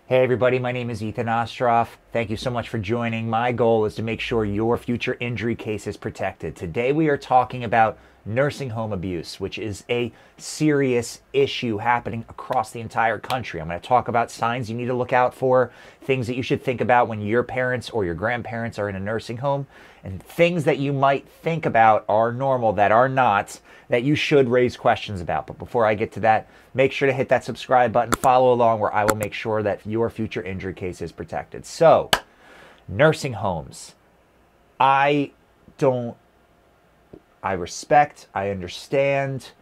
Hey everybody, my name is Ethen Ostroff. Thank you so much for joining. My goal is to make sure your future injury case is protected. Today we are talking about nursing home abuse, which is a serious issue happening across the entire country. I'm going to talk about signs you need to look out for, things that you should think about when your parents or your grandparents are in a nursing home, and things that you might think about are normal that are not, that you should raise questions about. But before I get to that, make sure to hit that subscribe button, follow along, where I will make sure that your future injury case is protected. So, nursing homes. I respect, I understand,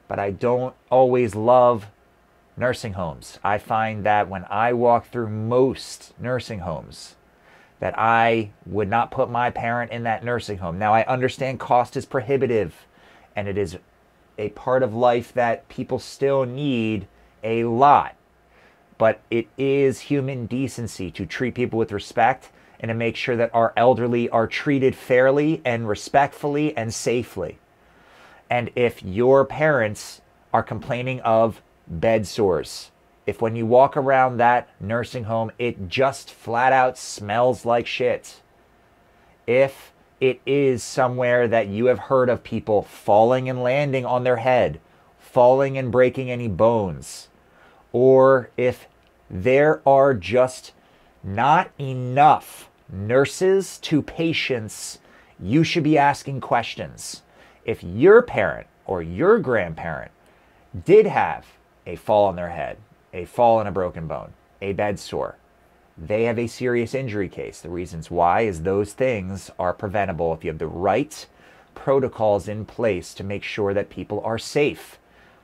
but I don't always love nursing homes. I find that when I walk through most nursing homes, that I would not put my parent in that nursing home. Now, I understand cost is prohibitive, and it is a part of life that people still need a lot. But it is human decency to treat people with respect and to make sure that our elderly are treated fairly and respectfully and safely. And if your parents are complaining of bed sores, if when you walk around that nursing home, it just flat out smells like shit, if it is somewhere that you have heard of people falling and landing on their head, falling and breaking any bones, or if there are just not enough nurses to patients, you should be asking questions. If your parent or your grandparent did have a fall on their head, a fall and a broken bone, a bed sore, they have a serious injury case. The reasons why is those things are preventable if you have the right protocols in place to make sure that people are safe.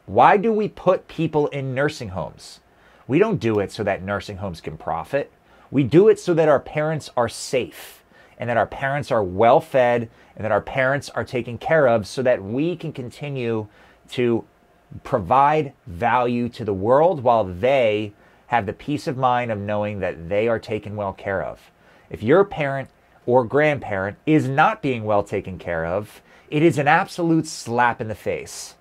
Why do we put people in nursing homes? We don't do it so that nursing homes can profit. We do it so that our parents are safe and that our parents are well fed and that our parents are taken care of so that we can continue to provide value to the world while they have the peace of mind of knowing that they are taken well care of. If your parent or grandparent is not being well taken care of, it is an absolute slap in the face.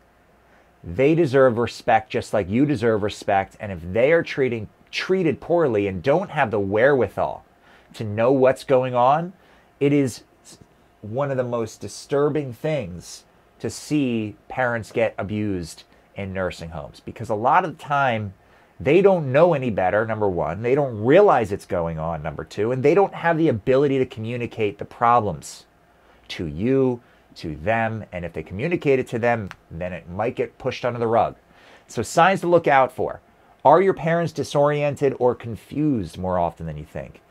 They deserve respect just like you deserve respect, and if they are treated poorly and don't have the wherewithal to know what's going on, it is one of the most disturbing things to see parents get abused in nursing homes, because a lot of the time they don't know any better, number one. They don't realize it's going on, number two. And they don't have the ability to communicate the problems to you, to them. And if they communicate it to them, then it might get pushed under the rug. So signs to look out for. Are your parents disoriented or confused more often than you think?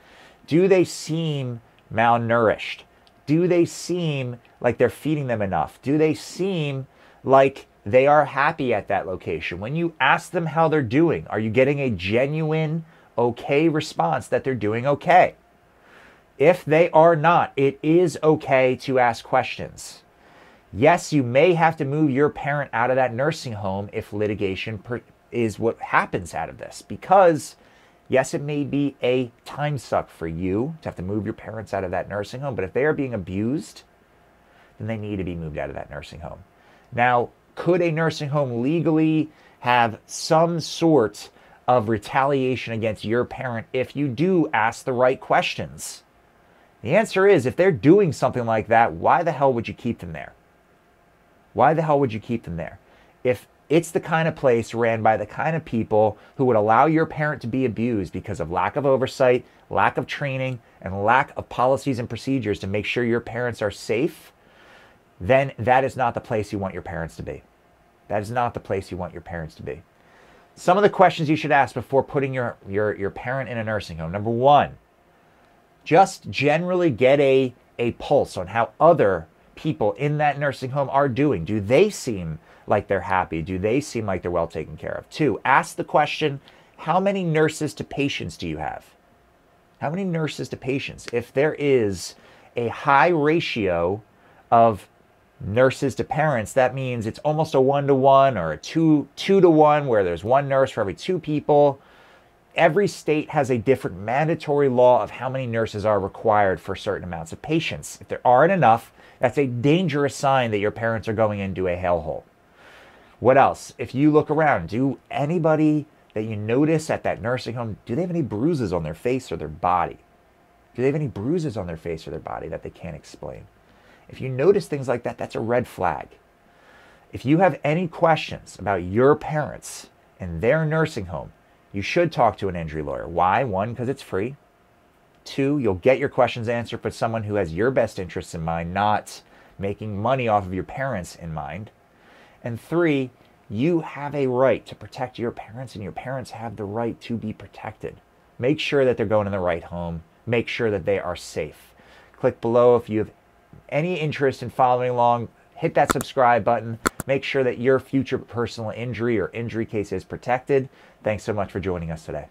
Do they seem malnourished? Do they seem like they're feeding them enough? Do they seem like they are happy at that location? When you ask them how they're doing, are you getting a genuine, okay response that they're doing okay? If they are not, it is okay to ask questions. Yes, you may have to move your parent out of that nursing home if litigation is what happens out of this, because yes, it may be a time suck for you to have to move your parents out of that nursing home, but if they are being abused, then they need to be moved out of that nursing home. Now, could a nursing home legally have some sort of retaliation against your parent if you do ask the right questions? The answer is, if they're doing something like that, why the hell would you keep them there? Why the hell would you keep them there? If it's the kind of place ran by the kind of people who would allow your parent to be abused because of lack of oversight, lack of training, and lack of policies and procedures to make sure your parents are safe, then that is not the place you want your parents to be. That is not the place you want your parents to be. Some of the questions you should ask before putting your parent in a nursing home. Number one, just generally get a pulse on how other people in that nursing home are doing. Do they seem like they're happy? Do they seem like they're well taken care of? Two, ask the question, how many nurses to patients do you have? How many nurses to patients? If there is a high ratio of nurses to parents, that means it's almost a 1-to-1 or a 2-to-1, where there's one nurse for every two people. Every state has a different mandatory law of how many nurses are required for certain amounts of patients. If there aren't enough, that's a dangerous sign that your parents are going into a hellhole. What else? If you look around, do anybody that you notice at that nursing home, do they have any bruises on their face or their body? Do they have any bruises on their face or their body that they can't explain? If you notice things like that, that's a red flag. If you have any questions about your parents and their nursing home, you should talk to an injury lawyer. Why? One, because it's free. Two, you'll get your questions answered with someone who has your best interests in mind, not making money off of your parents in mind. And three, you have a right to protect your parents, and your parents have the right to be protected. Make sure that they're going in the right home. Make sure that they are safe. Click below if you have any interest in following along. Hit that subscribe button. Make sure that your future personal injury or injury case is protected. Thanks so much for joining us today.